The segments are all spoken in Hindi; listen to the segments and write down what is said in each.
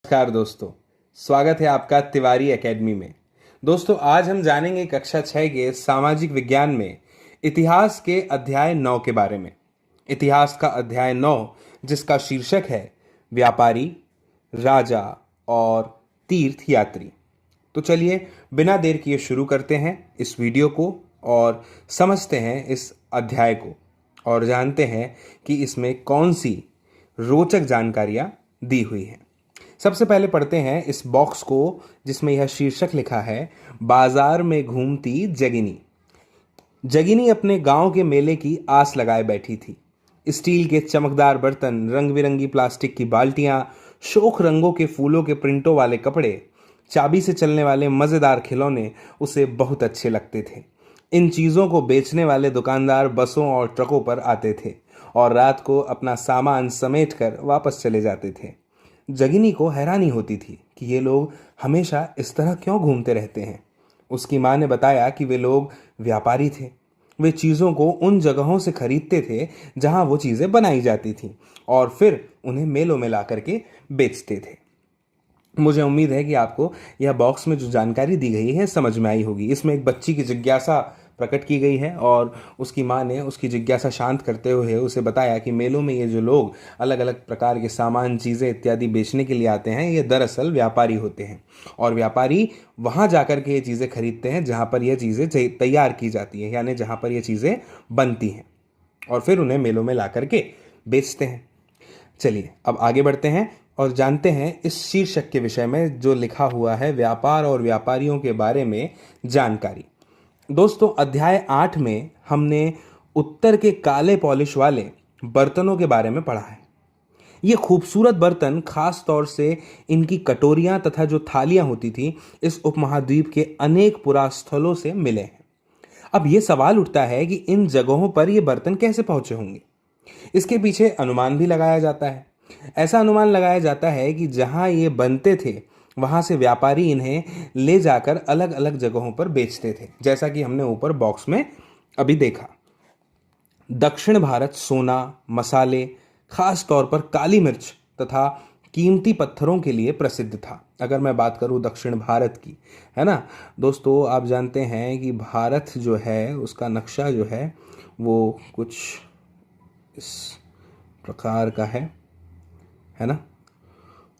नमस्कार दोस्तों। स्वागत है आपका तिवारी एकेडमी में। दोस्तों, आज हम जानेंगे कक्षा 6 के सामाजिक विज्ञान में इतिहास के अध्याय 9 के बारे में। इतिहास का अध्याय 9, जिसका शीर्षक है व्यापारी, राजा और तीर्थ यात्री। तो चलिए बिना देर किए शुरू करते हैं इस वीडियो को और समझते हैं इस अध्याय को और जानते हैं कि इसमें कौन सी रोचक जानकारियां दी हुई हैं। सबसे पहले पढ़ते हैं इस बॉक्स को जिसमें यह शीर्षक लिखा है बाजार में घूमती जगिनी। जगिनी अपने गांव के मेले की आस लगाए बैठी थी। स्टील के चमकदार बर्तन, रंग बिरंगी प्लास्टिक की बाल्टियां, शोख रंगों के फूलों के प्रिंटों वाले कपड़े, चाबी से चलने वाले मजेदार खिलौने उसे बहुत अच्छे लगते थे। इन चीजों को बेचने वाले दुकानदार बसों और ट्रकों पर आते थे और रात को अपना सामान समेटकर वापस चले जाते थे। जगिनी को हैरानी होती थी कि ये लोग हमेशा इस तरह क्यों घूमते रहते हैं। उसकी माँ ने बताया कि वे लोग व्यापारी थे। वे चीज़ों को उन जगहों से खरीदते थे जहां वो चीज़ें बनाई जाती थीं और फिर उन्हें मेलों में ला करके बेचते थे। मुझे उम्मीद है कि आपको यह बॉक्स में जो जानकारी दी गई है समझ में आई होगी। इसमें एक बच्ची की जिज्ञासा प्रकट की गई है और उसकी माँ ने उसकी जिज्ञासा शांत करते हुए उसे बताया कि मेलों में ये जो लोग अलग अलग प्रकार के सामान, चीज़ें इत्यादि बेचने के लिए आते हैं, ये दरअसल व्यापारी होते हैं और व्यापारी वहाँ जाकर के ये चीज़ें खरीदते हैं जहाँ पर यह चीज़ें तैयार की जाती हैं, यानी जहाँ पर ये चीज़ें बनती हैं और फिर उन्हें मेलों में ला करके बेचते हैं। चलिए अब आगे बढ़ते हैं और जानते हैं इस शीर्षक के विषय में जो लिखा हुआ है व्यापार और व्यापारियों के बारे में जानकारी। दोस्तों, अध्याय 8 में हमने उत्तर के काले पॉलिश वाले बर्तनों के बारे में पढ़ा है। ये खूबसूरत बर्तन खास तौर से इनकी कटोरियां तथा जो थालियां होती थी इस उपमहाद्वीप के अनेक पुरास्थलों से मिले हैं। अब ये सवाल उठता है कि इन जगहों पर ये बर्तन कैसे पहुंचे होंगे। इसके पीछे अनुमान भी लगाया जाता है। ऐसा अनुमान लगाया जाता है कि जहां ये बनते थे वहां से व्यापारी इन्हें ले जाकर अलग अलग जगहों पर बेचते थे, जैसा कि हमने ऊपर बॉक्स में अभी देखा। दक्षिण भारत सोना, मसाले, खास तौर पर काली मिर्च तथा कीमती पत्थरों के लिए प्रसिद्ध था। अगर मैं बात करूं दक्षिण भारत की, है ना दोस्तों, आप जानते हैं कि भारत जो है उसका नक्शा जो है वो कुछ इस प्रकार का है ना।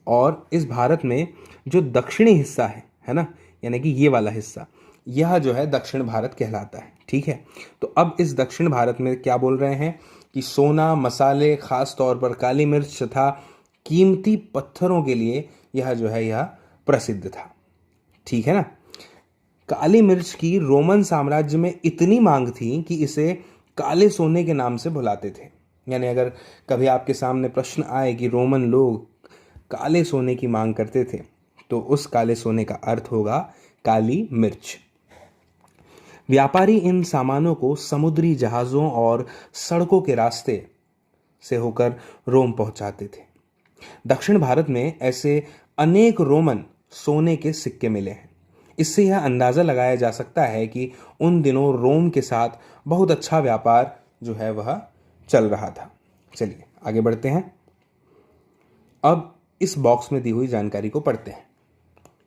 और इस भारत में जो दक्षिणी हिस्सा है ना, यानी कि ये वाला हिस्सा, यह जो है दक्षिण भारत कहलाता है। ठीक है, तो अब इस दक्षिण भारत में क्या बोल रहे हैं कि सोना, मसाले, खास तौर पर काली मिर्च तथा कीमती पत्थरों के लिए यह जो है यह प्रसिद्ध था। ठीक है ना। काली मिर्च की रोमन साम्राज्य में इतनी मांग थी कि इसे काले सोने के नाम से बुलाते थे। यानी अगर कभी आपके सामने प्रश्न आए कि रोमन लोग काले सोने की मांग करते थे तो उस काले सोने का अर्थ होगा काली मिर्च। व्यापारी इन सामानों को समुद्री जहाज़ों और सड़कों के रास्ते से होकर रोम पहुंचाते थे। दक्षिण भारत में ऐसे अनेक रोमन सोने के सिक्के मिले हैं। इससे यह अंदाज़ा लगाया जा सकता है कि उन दिनों रोम के साथ बहुत अच्छा व्यापार जो है वह चल रहा था। चलिए आगे बढ़ते हैं। अब इस बॉक्स में दी हुई जानकारी को पढ़ते हैं।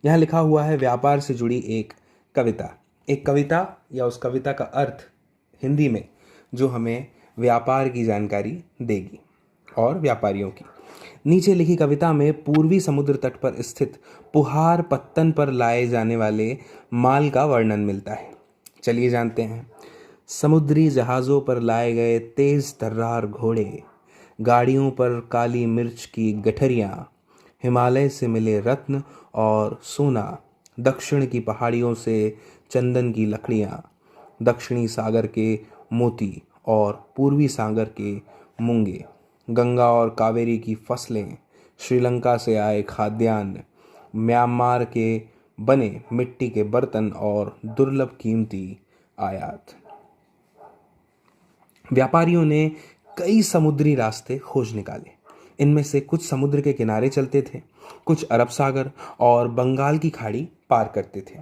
यहाँ लिखा हुआ है व्यापार से जुड़ी एक कविता। एक कविता या उस कविता का अर्थ हिंदी में जो हमें व्यापार की जानकारी देगी और व्यापारियों की। नीचे लिखी कविता में पूर्वी समुद्र तट पर स्थित पुहार पत्तन पर लाए जाने वाले माल का वर्णन मिलता है। चलिए जानते हैं। समुद्री जहाज़ों पर लाए गए तेज तर्रार घोड़े, गाड़ियों पर काली मिर्च की गठरियाँ, हिमालय से मिले रत्न और सोना, दक्षिण की पहाड़ियों से चंदन की लकड़ियाँ, दक्षिणी सागर के मोती और पूर्वी सागर के मूंगे, गंगा और कावेरी की फसलें, श्रीलंका से आए खाद्यान्न, म्यांमार के बने मिट्टी के बर्तन और दुर्लभ कीमती आयात। व्यापारियों ने कई समुद्री रास्ते खोज निकाले। इनमें से कुछ समुद्र के किनारे चलते थे, कुछ अरब सागर और बंगाल की खाड़ी पार करते थे।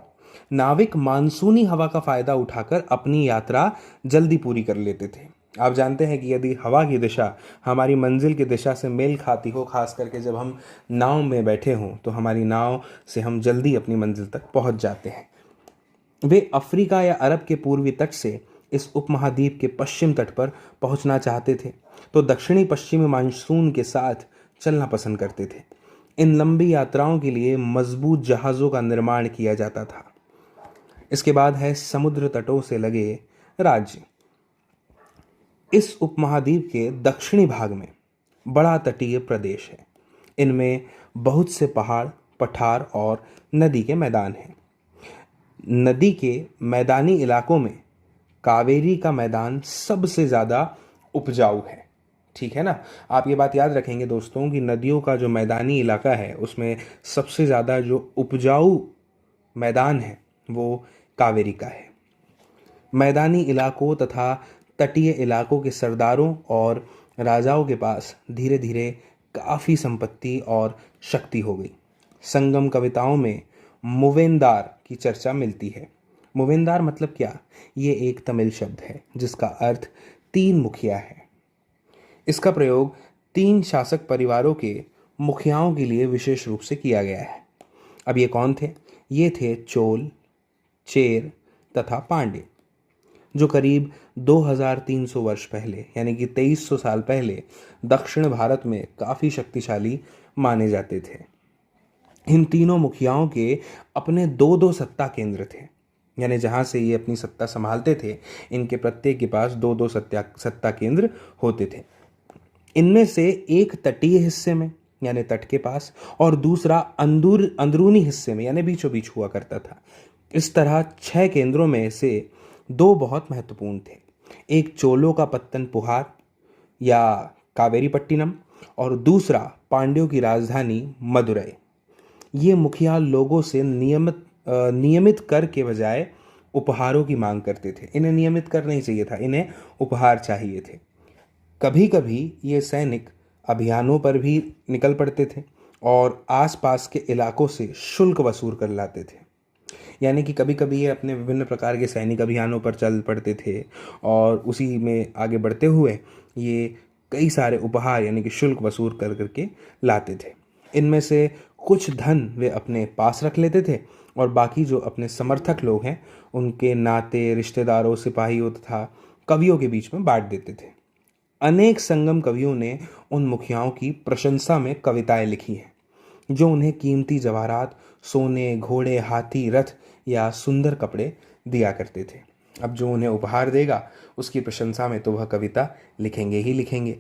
नाविक मानसूनी हवा का फायदा उठाकर अपनी यात्रा जल्दी पूरी कर लेते थे। आप जानते हैं कि यदि हवा की दिशा हमारी मंजिल की दिशा से मेल खाती हो, खास करके जब हम नाव में बैठे हों, तो हमारी नाव से हम जल्दी अपनी मंजिल तक पहुंच जाते हैं। वे अफ्रीका या अरब के पूर्वी तट से इस उपमहाद्वीप के पश्चिम तट पर पहुंचना चाहते थे, तो दक्षिणी पश्चिमी मानसून के साथ चलना पसंद करते थे। इन लंबी यात्राओं के लिए मजबूत जहाज़ों का निर्माण किया जाता था। इसके बाद है समुद्र तटों से लगे राज्य। इस उपमहाद्वीप के दक्षिणी भाग में बड़ा तटीय प्रदेश है। इनमें बहुत से पहाड़, पठार और नदी के मैदान हैं। नदी के मैदानी इलाकों में कावेरी का मैदान सबसे ज़्यादा उपजाऊ है। ठीक है ना, आप ये बात याद रखेंगे दोस्तों कि नदियों का जो मैदानी इलाका है उसमें सबसे ज़्यादा जो उपजाऊ मैदान है वो कावेरी का है। मैदानी इलाकों तथा तटीय इलाकों के सरदारों और राजाओं के पास धीरे धीरे काफ़ी संपत्ति और शक्ति हो गई। संगम कविताओं में मुवेंदार की चर्चा मिलती है। मुवेंदार मतलब क्या? ये एक तमिल शब्द है जिसका अर्थ तीन मुखिया है। इसका प्रयोग तीन शासक परिवारों के मुखियाओं के लिए विशेष रूप से किया गया है। अब ये कौन थे? ये थे चोल, चेर तथा पांड्य, जो करीब 2300 वर्ष पहले यानी कि 2300 साल पहले दक्षिण भारत में काफ़ी शक्तिशाली माने जाते थे। इन तीनों मुखियाओं के अपने दो दो सत्ता केंद्र थे, यानी जहाँ से ये अपनी सत्ता संभालते थे इनके प्रत्येक के पास दो दो सत्ता केंद्र होते थे। इनमें से एक तटीय हिस्से में यानी तट के पास और दूसरा अंदरूनी हिस्से में यानी बीचों बीच हुआ करता था। इस तरह 6 केंद्रों में से 2 बहुत महत्वपूर्ण थे। एक चोलों का पत्तनपुहार या कावेरीपट्टिनम और दूसरा पांड्यों की राजधानी मदुरै। ये मुखिया लोगों से नियमित कर के बजाय उपहारों की मांग करते थे। इन्हें नियमित कर नहीं चाहिए था, इन्हें उपहार चाहिए थे। कभी कभी ये सैनिक अभियानों पर भी निकल पड़ते थे और आसपास के इलाकों से शुल्क वसूल कर लाते थे। यानी कि कभी कभी ये अपने विभिन्न प्रकार के सैनिक अभियानों पर चल पड़ते थे और उसी में आगे बढ़ते हुए ये कई सारे उपहार यानी कि शुल्क वसूल कर करके लाते थे। इनमें से कुछ धन वे अपने पास रख लेते थे और बाकी जो अपने समर्थक लोग हैं उनके नाते, रिश्तेदारों, सिपाहियों तथा कवियों के बीच में बांट देते थे। अनेक संगम कवियों ने उन मुखियाओं की प्रशंसा में कविताएं लिखी हैं, जो उन्हें कीमती जवाहरात, सोने, घोड़े, हाथी, रथ या सुंदर कपड़े दिया करते थे। अब जो उन्हें उपहार देगा उसकी प्रशंसा में तो वह कविता लिखेंगे ही लिखेंगे।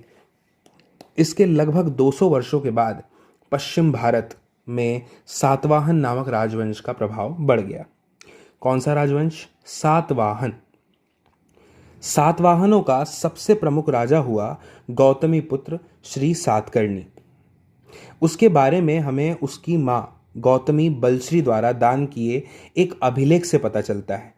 इसके लगभग 200 वर्षों के बाद पश्चिम भारत में सातवाहन नामक राजवंश का प्रभाव बढ़ गया। कौन सा राजवंश? सातवाहन। सातवाहनों का सबसे प्रमुख राजा हुआ गौतमी पुत्र श्री सातकर्णी। उसके बारे में हमें उसकी मां गौतमी बलश्री द्वारा दान किए एक अभिलेख से पता चलता है।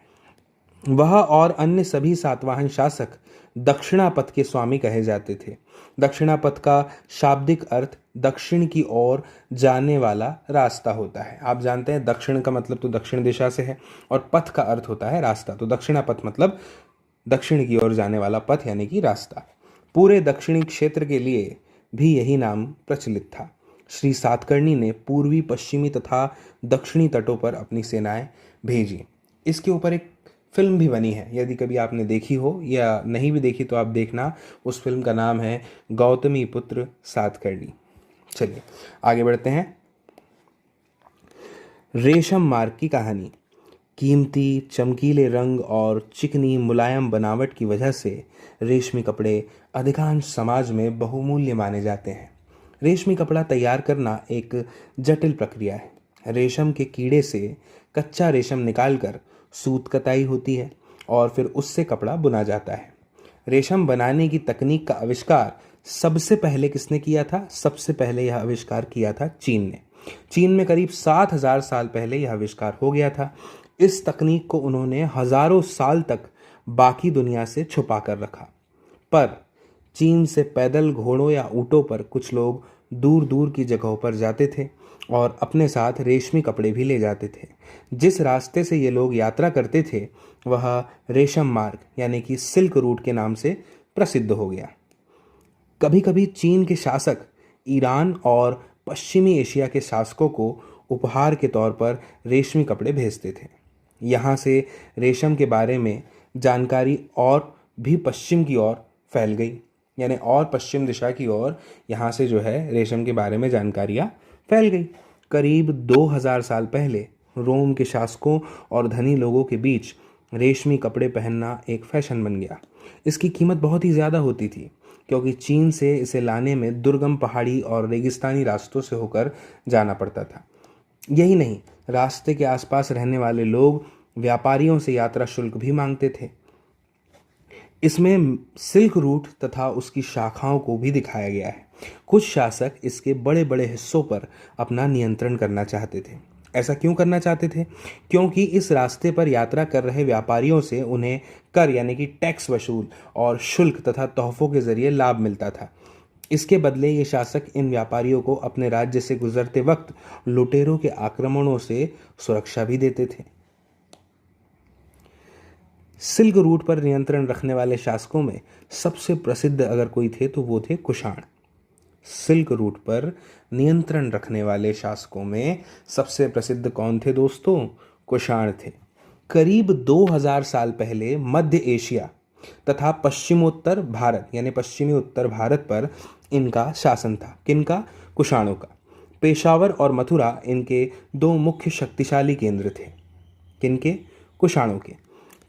वह और अन्य सभी सातवाहन शासक दक्षिणापथ के स्वामी कहे जाते थे। दक्षिणापथ का शाब्दिक अर्थ दक्षिण की ओर जाने वाला रास्ता होता है। आप जानते हैं दक्षिण का मतलब तो दक्षिण दिशा से है और पथ का अर्थ होता है रास्ता, तो दक्षिणापथ मतलब दक्षिण की ओर जाने वाला पथ यानी कि रास्ता। पूरे दक्षिणी क्षेत्र के लिए भी यही नाम प्रचलित था। श्री सातकर्णी ने पूर्वी, पश्चिमी तथा दक्षिणी तटों पर अपनी सेनाएं भेजी। इसके ऊपर एक फिल्म भी बनी है, यदि कभी आपने देखी हो या नहीं भी देखी तो आप देखना। उस फिल्म का नाम है गौतमी पुत्र सातकर्णी। चलिए आगे बढ़ते हैं। रेशम मार्ग की कहानी। कीमती, चमकीले रंग और चिकनी मुलायम बनावट की वजह से रेशमी कपड़े अधिकांश समाज में बहुमूल्य माने जाते हैं। रेशमी कपड़ा तैयार करना एक जटिल प्रक्रिया है। रेशम के कीड़े से कच्चा रेशम निकालकर सूत कताई होती है और फिर उससे कपड़ा बुना जाता है। रेशम बनाने की तकनीक का आविष्कार सबसे पहले किसने किया था? सबसे पहले यह आविष्कार किया था चीन ने। चीन में करीब 7000 साल पहले यह आविष्कार हो गया था। इस तकनीक को उन्होंने हजारों साल तक बाकी दुनिया से छुपा कर रखा। पर चीन से पैदल, घोड़ों या ऊँटों पर कुछ लोग दूर दूर की जगहों पर जाते थे और अपने साथ रेशमी कपड़े भी ले जाते थे। जिस रास्ते से ये लोग यात्रा करते थे वह रेशम मार्ग यानी कि सिल्क रूट के नाम से प्रसिद्ध हो गया। कभी कभी चीन के शासक ईरान और पश्चिमी एशिया के शासकों को उपहार के तौर पर रेशमी कपड़े भेजते थे। यहाँ से रेशम के बारे में जानकारी और भी पश्चिम की ओर फैल गई, यानी और पश्चिम दिशा की ओर यहाँ से जो है रेशम के बारे में जानकारियाँ फैल गई। करीब 2000 साल पहले रोम के शासकों और धनी लोगों के बीच रेशमी कपड़े पहनना एक फैशन बन गया। इसकी कीमत बहुत ही ज़्यादा होती थी, क्योंकि चीन से इसे लाने में दुर्गम पहाड़ी और रेगिस्तानी रास्तों से होकर जाना पड़ता था। यही नहीं, रास्ते के आसपास रहने वाले लोग व्यापारियों से यात्रा शुल्क भी मांगते थे। इसमें सिल्क रूट तथा उसकी शाखाओं को भी दिखाया गया है। कुछ शासक इसके बड़े बड़े हिस्सों पर अपना नियंत्रण करना चाहते थे। ऐसा क्यों करना चाहते थे? क्योंकि इस रास्ते पर यात्रा कर रहे व्यापारियों से उन्हें कर यानी कि टैक्स वसूल और शुल्क तथा तोहफों के जरिए लाभ मिलता था। इसके बदले ये शासक इन व्यापारियों को अपने राज्य से गुजरते वक्त लुटेरों के आक्रमणों से सुरक्षा भी देते थे। सिल्क रूट पर नियंत्रण रखने वाले शासकों में सबसे प्रसिद्ध अगर कोई थे तो वो थे कुषाण। सिल्क रूट पर नियंत्रण रखने वाले शासकों में सबसे प्रसिद्ध कौन थे दोस्तों? कुषाण थे। करीब 2000 साल पहले मध्य एशिया तथा पश्चिमोत्तर भारत यानी पश्चिमी उत्तर भारत पर इनका शासन था। किनका? कुषाणों का। पेशावर और मथुरा इनके दो मुख्य शक्तिशाली केंद्र थे। किनके? कुषाणों के।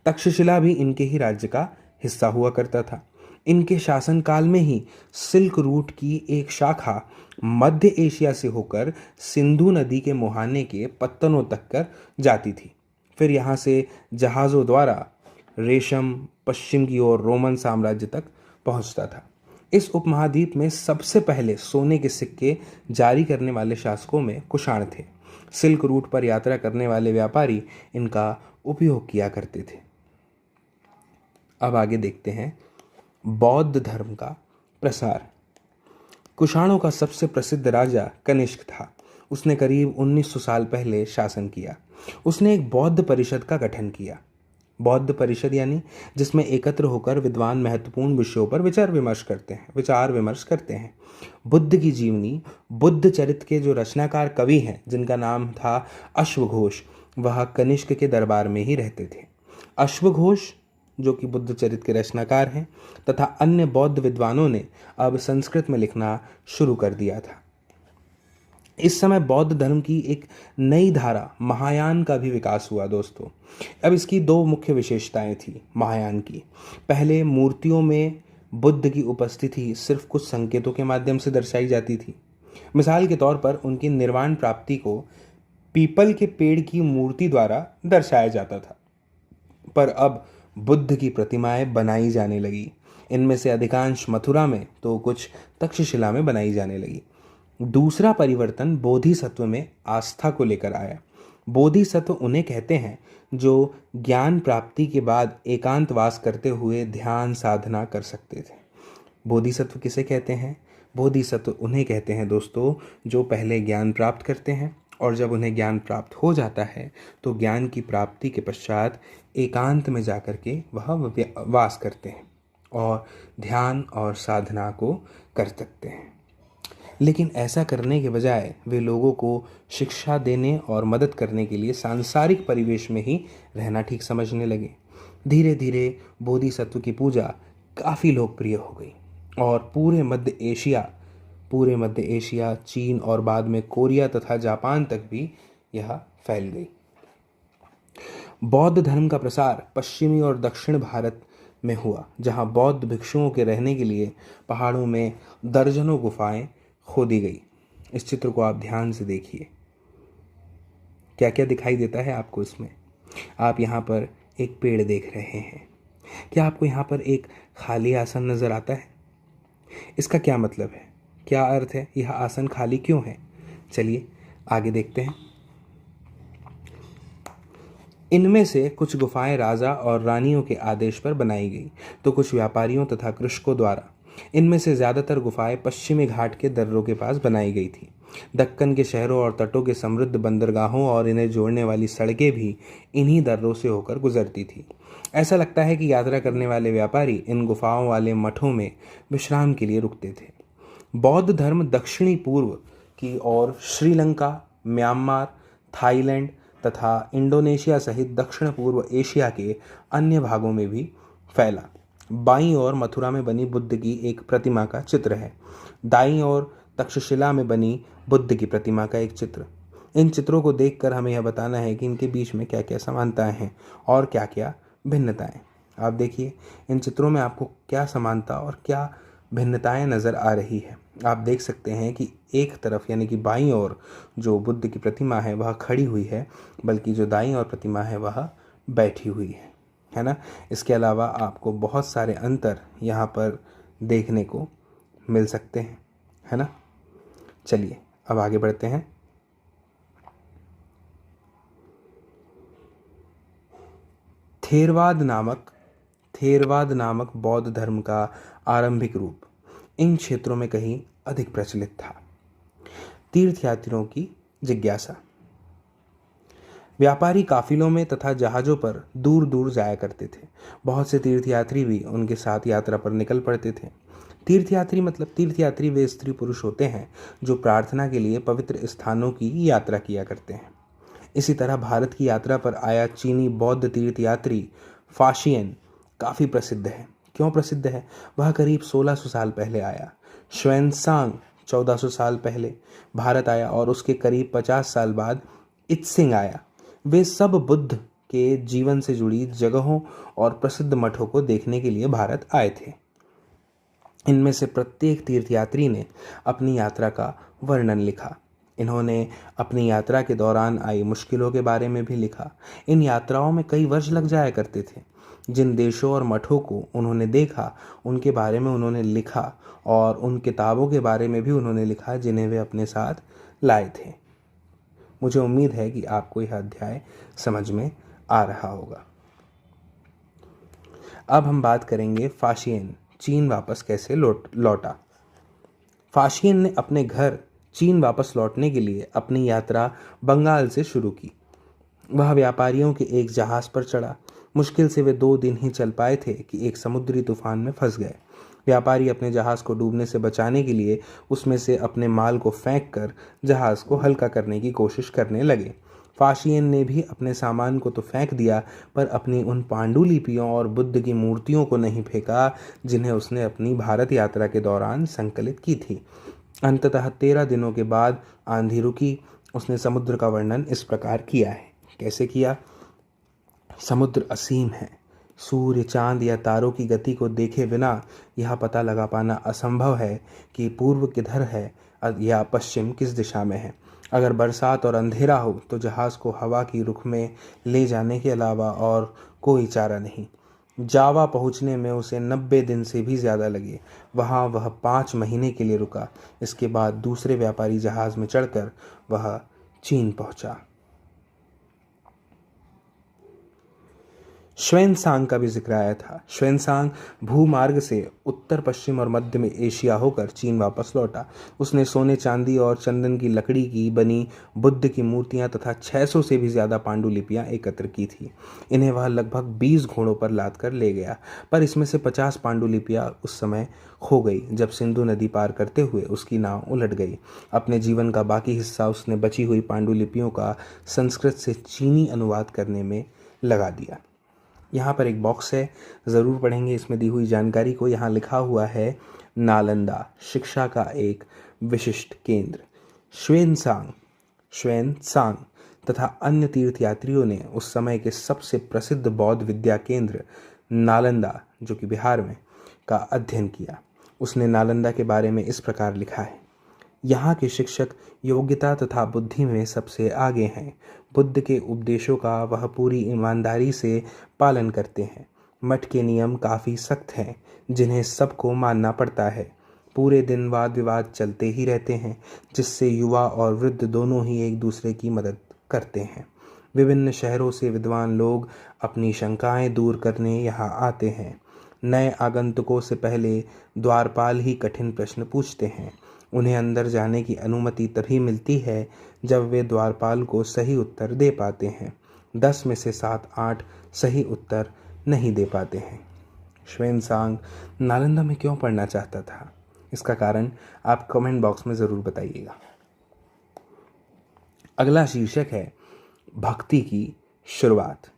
तक्षशिला भी इनके ही राज्य का हिस्सा हुआ करता था। इनके शासनकाल में ही सिल्क रूट की एक शाखा मध्य एशिया से होकर सिंधु नदी के मुहाने के पत्तनों तक कर जाती थी। फिर यहाँ से जहाज़ों द्वारा रेशम पश्चिम की ओर रोमन साम्राज्य तक पहुँचता था। इस उपमहाद्वीप में सबसे पहले सोने के सिक्के जारी करने वाले शासकों में कुषाण थे। सिल्क रूट पर यात्रा करने वाले व्यापारी इनका उपयोग किया करते थे। अब आगे देखते हैं बौद्ध धर्म का प्रसार। कुषाणों का सबसे प्रसिद्ध राजा कनिष्क था। उसने करीब 1900 साल पहले शासन किया। उसने एक बौद्ध परिषद का गठन किया। बौद्ध परिषद यानी जिसमें एकत्र होकर विद्वान महत्वपूर्ण विषयों पर विचार विमर्श करते हैं। बुद्ध की जीवनी, बुद्ध चरित्र के जो रचनाकार कवि हैं जिनका नाम था अश्वघोष, वह कनिष्क के दरबार में ही रहते थे। अश्वघोष जो कि बुद्ध चरित्र के रचनाकार हैं तथा अन्य बौद्ध विद्वानों ने अब संस्कृत में लिखना शुरू कर दिया था। इस समय बौद्ध धर्म की एक नई धारा महायान का भी विकास हुआ दोस्तों। अब इसकी दो मुख्य विशेषताएं थी महायान की। पहले मूर्तियों में बुद्ध की उपस्थिति सिर्फ कुछ संकेतों के माध्यम से दर्शाई जाती थी। मिसाल के तौर पर उनकी निर्वाण प्राप्ति को पीपल के पेड़ की मूर्ति द्वारा दर्शाया जाता था, पर अब बुद्ध की प्रतिमाएं बनाई जाने लगी। इनमें से अधिकांश मथुरा में तो कुछ तक्षशिला में बनाई जाने लगी। दूसरा परिवर्तन बोधिसत्व में आस्था को लेकर आया। बोधिसत्व उन्हें कहते हैं जो ज्ञान प्राप्ति के बाद एकांतवास करते हुए ध्यान साधना कर सकते थे। बोधिसत्व किसे कहते हैं? बोधिसत्व उन्हें कहते हैं दोस्तों जो पहले ज्ञान प्राप्त करते हैं और जब उन्हें ज्ञान प्राप्त हो जाता है तो ज्ञान की प्राप्ति के पश्चात एकांत में जाकर के वह वास करते हैं और ध्यान और साधना को कर सकते हैं। लेकिन ऐसा करने के बजाय वे लोगों को शिक्षा देने और मदद करने के लिए सांसारिक परिवेश में ही रहना ठीक समझने लगे। धीरे धीरे बोधिसत्व की पूजा काफ़ी लोकप्रिय हो गई और पूरे मध्य एशिया, चीन और बाद में कोरिया तथा जापान तक भी यह फैल गई। बौद्ध धर्म का प्रसार पश्चिमी और दक्षिण भारत में हुआ, जहां बौद्ध भिक्षुओं के रहने के लिए पहाड़ों में दर्जनों गुफाएं खोदी गई। इस चित्र को आप ध्यान से देखिए, क्या क्या दिखाई देता है आपको इसमें। आप यहाँ पर एक पेड़ देख रहे हैं। क्या आपको यहाँ पर एक खाली आसन नजर आता है? इसका क्या मतलब है, क्या अर्थ है? यह आसन खाली क्यों है? चलिए आगे देखते हैं। इनमें से कुछ गुफाएं राजा और रानियों के आदेश पर बनाई गई तो कुछ व्यापारियों तथा कृषकों द्वारा। इनमें से ज़्यादातर गुफाएं पश्चिमी घाट के दर्रों के पास बनाई गई थी। दक्कन के शहरों और तटों के समृद्ध बंदरगाहों और इन्हें जोड़ने वाली सड़कें भी इन्हीं दर्रों से होकर गुजरती थी। ऐसा लगता है कि यात्रा करने वाले व्यापारी इन गुफाओं वाले मठों में विश्राम के लिए रुकते थे। बौद्ध धर्म दक्षिणी पूर्व की ओर श्रीलंका, म्यांमार, थाईलैंड तथा इंडोनेशिया सहित दक्षिण पूर्व एशिया के अन्य भागों में भी फैला। बाईं ओर मथुरा में बनी बुद्ध की एक प्रतिमा का चित्र है। दाईं ओर तक्षशिला में बनी बुद्ध की प्रतिमा का एक चित्र। इन चित्रों को देखकर हमें यह बताना है कि इनके बीच में क्या क्या समानताएं हैं और क्या क्या भिन्नताएं। आप देखिए इन चित्रों में आपको क्या समानता और क्या भिन्नताएं नज़र आ रही है। आप देख सकते हैं कि एक तरफ यानी कि बाईं ओर जो बुद्ध की प्रतिमा है वह खड़ी हुई है, बल्कि जो दाईं ओर प्रतिमा है वह बैठी हुई है ना। इसके अलावा आपको बहुत सारे अंतर यहाँ पर देखने को मिल सकते हैं, है ना। चलिए अब आगे बढ़ते हैं। थेरवाद नामक बौद्ध धर्म का आरंभिक रूप इन क्षेत्रों में कहीं अधिक प्रचलित था। तीर्थयात्रियों की जिज्ञासा। व्यापारी काफिलों में तथा जहाज़ों पर दूर दूर जाया करते थे। बहुत से तीर्थयात्री भी उनके साथ यात्रा पर निकल पड़ते थे। तीर्थयात्री वे स्त्री पुरुष होते हैं जो प्रार्थना के लिए पवित्र स्थानों की यात्रा किया करते हैं। इसी तरह भारत की यात्रा पर आया चीनी बौद्ध तीर्थयात्री फाशियन काफ़ी प्रसिद्ध है। क्यों प्रसिद्ध है? वह करीब 1600 साल पहले आया। श्वेनसांग 1400 साल पहले भारत आया और उसके करीब 50 साल बाद इत्सिंग आया। वे सब बुद्ध के जीवन से जुड़ी जगहों और प्रसिद्ध मठों को देखने के लिए भारत आए थे। इनमें से प्रत्येक तीर्थयात्री ने अपनी यात्रा का वर्णन लिखा। इन्होंने अपनी यात्रा के दौरान आई मुश्किलों के बारे में भी लिखा। इन यात्राओं में कई वर्ष लग जाया करते थे। जिन देशों और मठों को उन्होंने देखा उनके बारे में उन्होंने लिखा और उन किताबों के बारे में भी उन्होंने लिखा जिन्हें वे अपने साथ लाए थे। मुझे उम्मीद है कि आपको यह अध्याय समझ में आ रहा होगा। अब हम बात करेंगे फाशियन चीन वापस कैसे लौटा। फाशियन ने अपने घर चीन वापस लौटने के लिए अपनी यात्रा बंगाल से शुरू की। वह व्यापारियों के एक जहाज़ पर चढ़ा। मुश्किल से वे 2 दिन ही चल पाए थे कि एक समुद्री तूफान में फंस गए। व्यापारी अपने जहाज़ को डूबने से बचाने के लिए उसमें से अपने माल को फेंक कर जहाज़ को हल्का करने की कोशिश करने लगे। फाशियन ने भी अपने सामान को तो फेंक दिया, पर अपनी उन पांडुलिपियों और बुद्ध की मूर्तियों को नहीं फेंका जिन्हें उसने अपनी भारत यात्रा के दौरान संकलित की थी। अंततः 13 दिनों के बाद आंधी रुकी। उसने समुद्र का वर्णन इस प्रकार किया है। कैसे किया? समुद्र असीम है। सूर्य, चांद या तारों की गति को देखे बिना यह पता लगा पाना असंभव है कि पूर्व किधर है या पश्चिम किस दिशा में है। अगर बरसात और अंधेरा हो तो जहाज़ को हवा की रुख में ले जाने के अलावा और कोई चारा नहीं। जावा पहुंचने में उसे 90 दिन से भी ज़्यादा लगे। वहाँ वह 5 महीने के लिए रुका। इसके बाद दूसरे व्यापारी जहाज़ में चढ़कर वह चीन पहुंचा। श्वेनसांग का भी जिक्र आया था। श्वेनसांग भूमार्ग से उत्तर पश्चिम और मध्य में एशिया होकर चीन वापस लौटा। उसने सोने, चांदी और चंदन की लकड़ी की बनी बुद्ध की मूर्तियां तथा 600 से भी ज़्यादा पांडुलिपियां एकत्र की थी। इन्हें वह लगभग 20 घोड़ों पर लाद कर ले गया, पर इसमें से 50 पांडुलिपियां उस समय खो गई जब सिंधु नदी पार करते हुए उसकी नाव उलट गई। अपने जीवन का बाकी हिस्सा उसने बची हुई पांडुलिपियों का संस्कृत से चीनी अनुवाद करने में लगा दिया। यहाँ पर एक बॉक्स है, ज़रूर पढ़ेंगे इसमें दी हुई जानकारी को। यहाँ लिखा हुआ है नालंदा शिक्षा का एक विशिष्ट केंद्र। श्वेनसांग तथा अन्य तीर्थयात्रियों ने उस समय के सबसे प्रसिद्ध बौद्ध विद्या केंद्र नालंदा, जो कि बिहार में, का अध्ययन किया। उसने नालंदा के बारे में इस प्रकार लिखा है। यहाँ के शिक्षक योग्यता तथा बुद्धि में सबसे आगे हैं। बुद्ध के उपदेशों का वह पूरी ईमानदारी से पालन करते हैं। मठ के नियम काफ़ी सख्त हैं जिन्हें सबको मानना पड़ता है। पूरे दिन वाद विवाद चलते ही रहते हैं, जिससे युवा और वृद्ध दोनों ही एक दूसरे की मदद करते हैं। विभिन्न शहरों से विद्वान लोग अपनी शंकाएं दूर करने यहाँ आते हैं। नए आगंतुकों से पहले द्वारपाल ही कठिन प्रश्न पूछते हैं। उन्हें अंदर जाने की अनुमति तभी मिलती है जब वे द्वारपाल को सही उत्तर दे पाते हैं। 10 में से 7-8 सही उत्तर नहीं दे पाते हैं। xuanzang नालंदा में क्यों पढ़ना चाहता था? इसका कारण आप कमेंट बॉक्स में ज़रूर बताइएगा। अगला शीर्षक है भक्ति की शुरुआत।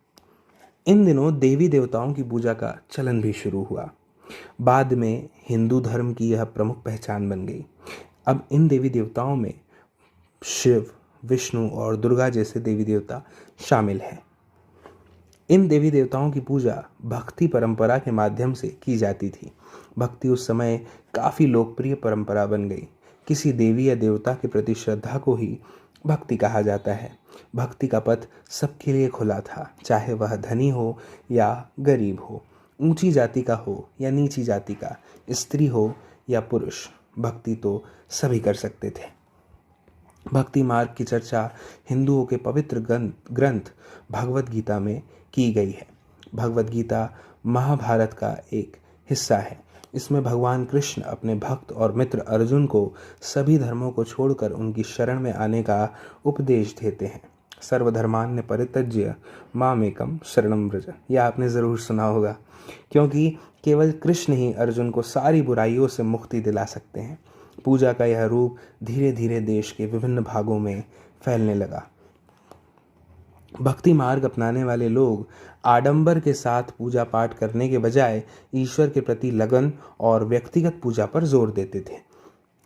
इन दिनों देवी देवताओं की पूजा का चलन भी शुरू हुआ। बाद में हिंदू धर्म की यह प्रमुख पहचान बन गई। अब इन देवी देवताओं में शिव, विष्णु और दुर्गा जैसे देवी देवता शामिल हैं। इन देवी देवताओं की पूजा भक्ति परंपरा के माध्यम से की जाती थी। भक्ति उस समय काफ़ी लोकप्रिय परंपरा बन गई। किसी देवी या देवता के प्रति श्रद्धा को ही भक्ति कहा जाता है। भक्ति का पथ सबके लिए खुला था, चाहे वह धनी हो या गरीब हो, ऊंची जाति का हो या नीची जाति का, स्त्री हो या पुरुष, भक्ति तो सभी कर सकते थे। भक्ति मार्ग की चर्चा हिंदुओं के पवित्र ग्रंथ भगवत गीता में की गई है। भगवत गीता महाभारत का एक हिस्सा है। इसमें भगवान कृष्ण अपने भक्त और मित्र अर्जुन को सभी धर्मों को छोड़कर उनकी शरण में आने का उपदेश देते हैं। सर्वधर्मान्य परित्यज्य मामेकम शरणं व्रज, यह आपने ज़रूर सुना होगा, क्योंकि केवल कृष्ण ही अर्जुन को सारी बुराइयों से मुक्ति दिला सकते हैं। पूजा का यह रूप धीरे धीरे देश के विभिन्न भागों में फैलने लगा। भक्ति मार्ग अपनाने वाले लोग आडंबर के साथ पूजा पाठ करने के बजाय ईश्वर के प्रति लगन और व्यक्तिगत पूजा पर जोर देते थे।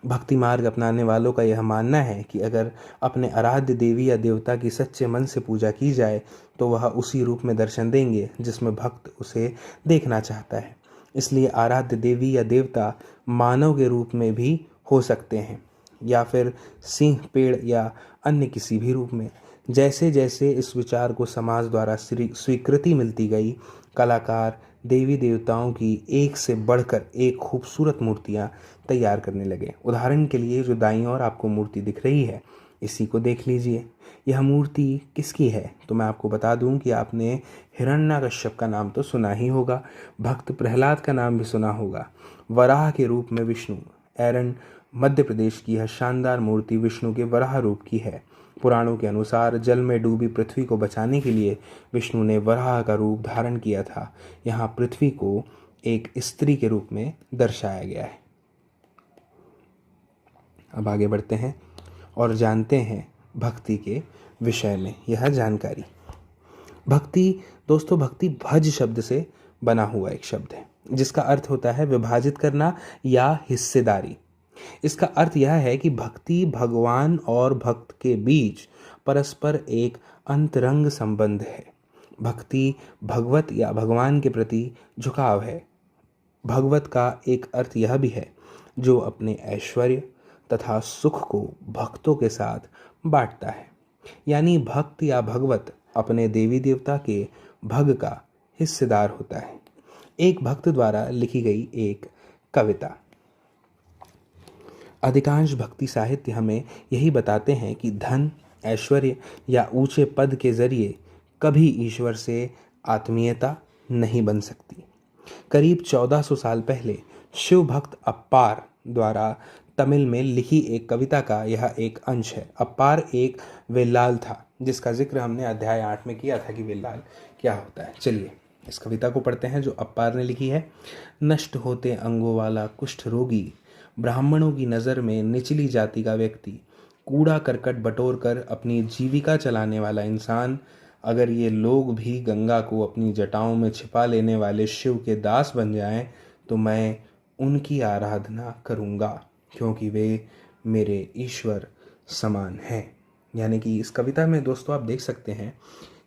भक्ति मार्ग अपनाने वालों का यह मानना है कि अगर अपने आराध्य देवी या देवता की सच्चे मन से पूजा की जाए तो वह उसी रूप में दर्शन देंगे जिसमें भक्त उसे देखना चाहता है। इसलिए आराध्य देवी या देवता मानव के रूप में भी हो सकते हैं या फिर सिंह, पेड़ या अन्य किसी भी रूप में। जैसे जैसे इस विचार को समाज द्वारा स्वीकृति मिलती गई, कलाकार देवी देवताओं की एक से बढ़कर एक खूबसूरत मूर्तियां तैयार करने लगे। उदाहरण के लिए जो दाईं ओर आपको मूर्ति दिख रही है, इसी को देख लीजिए। यह मूर्ति किसकी है? तो मैं आपको बता दूं कि आपने हिरण्यकश्यप का नाम तो सुना ही होगा, भक्त प्रहलाद का नाम भी सुना होगा। वराह के रूप में विष्णु, एरन मध्य प्रदेश की यह शानदार मूर्ति विष्णु के वराह रूप की है। पुराणों के अनुसार जल में डूबी पृथ्वी को बचाने के लिए विष्णु ने वराह का रूप धारण किया था। यहाँ पृथ्वी को एक स्त्री के रूप में दर्शाया गया है। अब आगे बढ़ते हैं और जानते हैं भक्ति के विषय में यह जानकारी। भक्ति दोस्तों, भक्ति भज शब्द से बना हुआ एक शब्द है जिसका अर्थ होता है विभाजित करना या हिस्सेदारी। इसका अर्थ यह है कि भक्ति भगवान और भक्त के बीच परस्पर एक अंतरंग संबंध है। भक्ति भगवत या भगवान के प्रति झुकाव है। भगवत का एक अर्थ यह भी है जो अपने ऐश्वर्य तथा सुख को भक्तों के साथ बांटता है। यानी भक्त या भगवत अपने देवी देवता के भग का हिस्सेदार होता है। एक भक्त द्वारा लिखी गई एक कविता। अधिकांश भक्ति साहित्य हमें यही बताते हैं कि धन, ऐश्वर्य या ऊंचे पद के जरिए कभी ईश्वर से आत्मीयता नहीं बन सकती। करीब 1400 साल पहले शिव भक्त अप्पार द्वारा तमिल में लिखी एक कविता का यह एक अंश है। अप्पार एक वेल्लाल था जिसका जिक्र हमने अध्याय 8 में किया था कि वेल्लाल क्या होता है। चलिए इस कविता को पढ़ते हैं जो अप्पार ने लिखी है। नष्ट होते अंगों वाला कुष्ठ रोगी, ब्राह्मणों की नज़र में निचली जाति का व्यक्ति, कूड़ा करकट बटोर कर अपनी जीविका चलाने वाला इंसान, अगर ये लोग भी गंगा को अपनी जटाओं में छिपा लेने वाले शिव के दास बन जाएं तो मैं उनकी आराधना करूँगा क्योंकि वे मेरे ईश्वर समान हैं। यानी कि इस कविता में दोस्तों आप देख सकते हैं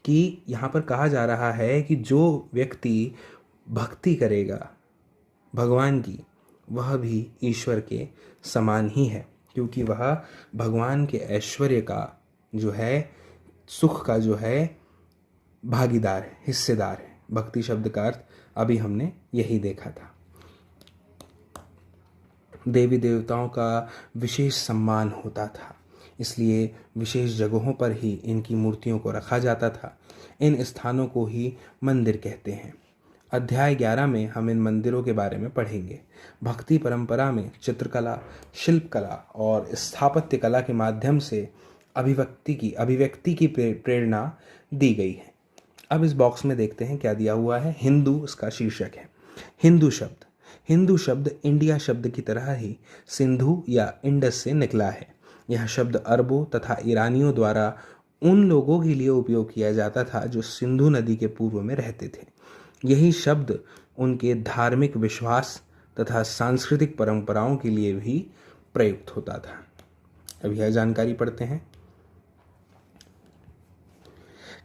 कि यहाँ पर कहा जा रहा है कि जो व्यक्ति भक्ति करेगा भगवान की, वह भी ईश्वर के समान ही है क्योंकि वह भगवान के ऐश्वर्य का जो है, सुख का जो है भागीदार है, हिस्सेदार है। भक्ति शब्द का अर्थ अभी हमने यही देखा था। देवी देवताओं का विशेष सम्मान होता था, इसलिए विशेष जगहों पर ही इनकी मूर्तियों को रखा जाता था। इन स्थानों को ही मंदिर कहते हैं। अध्याय 11 में हम इन मंदिरों के बारे में पढ़ेंगे। भक्ति परंपरा में चित्रकला, शिल्पकला और स्थापत्य कला के माध्यम से अभिव्यक्ति की प्रेरणा दी गई है। अब इस बॉक्स में देखते हैं क्या दिया हुआ है। हिंदू इसका शीर्षक है। हिंदू शब्द इंडिया शब्द की तरह ही सिंधु या इंडस से निकला है। यह शब्द अरबों तथा ईरानियों द्वारा उन लोगों के लिए उपयोग किया जाता था जो सिंधु नदी के पूर्व में रहते थे। यही शब्द उनके धार्मिक विश्वास तथा सांस्कृतिक परंपराओं के लिए भी प्रयुक्त होता था। अब यह जानकारी पढ़ते हैं।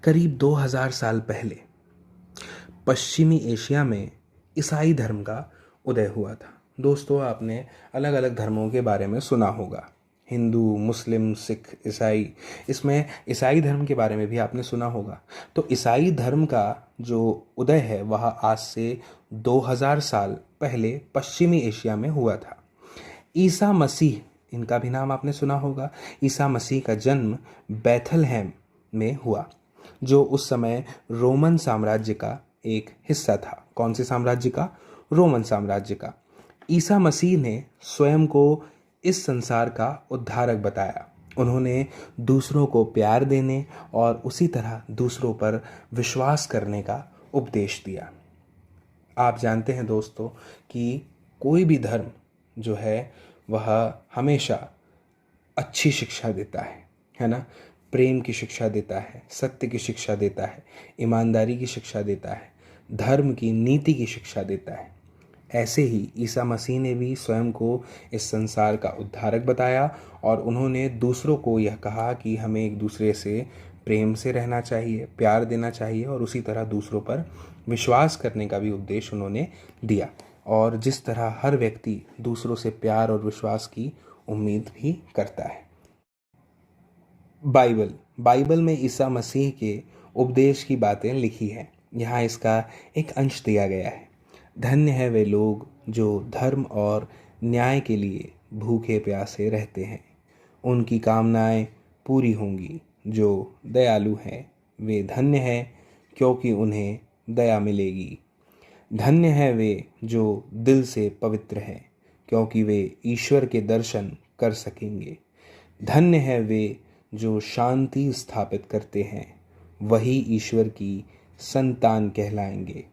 करीब 2000 साल पहले पश्चिमी एशिया में ईसाई धर्म का उदय हुआ था। दोस्तों, आपने अलग अलग धर्मों के बारे में सुना होगा, हिंदू, मुस्लिम, सिख, ईसाई। इसमें ईसाई धर्म के बारे में भी आपने सुना होगा। तो ईसाई धर्म का जो उदय है वह आज से 2000 साल पहले पश्चिमी एशिया में हुआ था। ईसा मसीह, इनका भी नाम आपने सुना होगा। ईसा मसीह का जन्म बैथलहम में हुआ, जो उस समय रोमन साम्राज्य का एक हिस्सा था। कौन से साम्राज्य का? रोमन साम्राज्य का। ईसा मसीह ने स्वयं को इस संसार का उद्धारक बताया। उन्होंने दूसरों को प्यार देने और उसी तरह दूसरों पर विश्वास करने का उपदेश दिया। आप जानते हैं दोस्तों कि कोई भी धर्म जो है वह हमेशा अच्छी शिक्षा देता है ना। प्रेम की शिक्षा देता है, सत्य की शिक्षा देता है, ईमानदारी की शिक्षा देता है, धर्म की नीति की शिक्षा देता है। ऐसे ही ईसा मसीह ने भी स्वयं को इस संसार का उद्धारक बताया और उन्होंने दूसरों को यह कहा कि हमें एक दूसरे से प्रेम से रहना चाहिए, प्यार देना चाहिए और उसी तरह दूसरों पर विश्वास करने का भी उपदेश उन्होंने दिया। और जिस तरह हर व्यक्ति दूसरों से प्यार और विश्वास की उम्मीद भी करता है। बाइबल में ईसा मसीह के उपदेश की बातें लिखी हैं। यहाँ इसका एक अंश दिया गया है। धन्य है वे लोग जो धर्म और न्याय के लिए भूखे प्यासे रहते हैं, उनकी कामनाएं पूरी होंगी। जो दयालु हैं वे धन्य हैं, क्योंकि उन्हें दया मिलेगी। धन्य है वे जो दिल से पवित्र हैं, क्योंकि वे ईश्वर के दर्शन कर सकेंगे। धन्य है वे जो शांति स्थापित करते हैं, वही ईश्वर की संतान कहलाएंगे।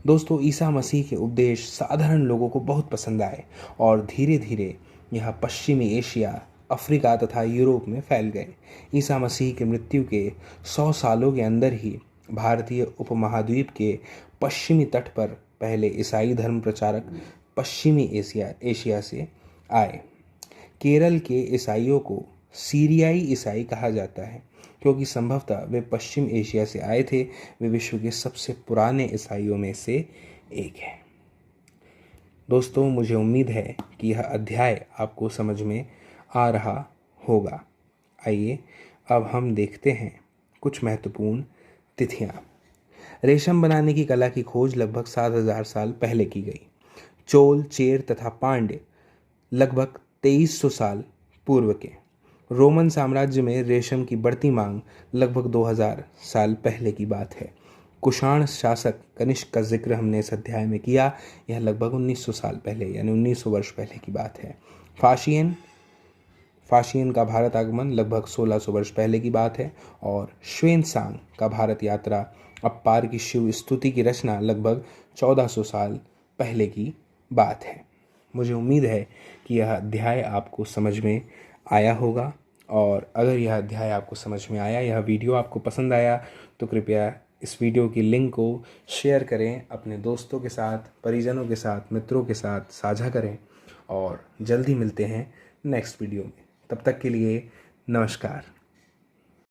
दोस्तों, ईसा मसीह के उपदेश साधारण लोगों को बहुत पसंद आए और धीरे धीरे यह पश्चिमी एशिया, अफ्रीका तथा यूरोप में फैल गए। ईसा मसीह के मृत्यु के 100 सालों के अंदर ही भारतीय उपमहाद्वीप के पश्चिमी तट पर पहले ईसाई धर्म प्रचारक पश्चिमी एशिया से आए। केरल के ईसाइयों को सीरियाई ईसाई कहा जाता है, क्योंकि संभवतः वे पश्चिम एशिया से आए थे। वे विश्व के सबसे पुराने ईसाइयों में से एक है। दोस्तों, मुझे उम्मीद है कि यह अध्याय आपको समझ में आ रहा होगा। आइए अब हम देखते हैं कुछ महत्वपूर्ण तिथियां। रेशम बनाने की कला की खोज लगभग 7000 साल पहले की गई। चोल, चेर तथा पांड्य लगभग 2300 साल पूर्व के। रोमन साम्राज्य में रेशम की बढ़ती मांग लगभग 2000 साल पहले की बात है। कुषाण शासक कनिष्क का जिक्र हमने इस अध्याय में किया। यह लगभग 1900 साल पहले यानी 1900 वर्ष पहले की बात है। फाशियन का भारत आगमन लगभग 1600 वर्ष पहले की बात है। और श्वेनसांग का भारत यात्रा, अप्पार की शिव स्तुति की रचना लगभग 1400 साल पहले की बात है। मुझे उम्मीद है कि यह अध्याय आपको समझ में आया होगा। और अगर यह अध्याय आपको समझ में आया, यह वीडियो आपको पसंद आया, तो कृपया इस वीडियो की लिंक को शेयर करें, अपने दोस्तों के साथ, परिजनों के साथ, मित्रों के साथ साझा करें। और जल्दी मिलते हैं नेक्स्ट वीडियो में। तब तक के लिए नमस्कार।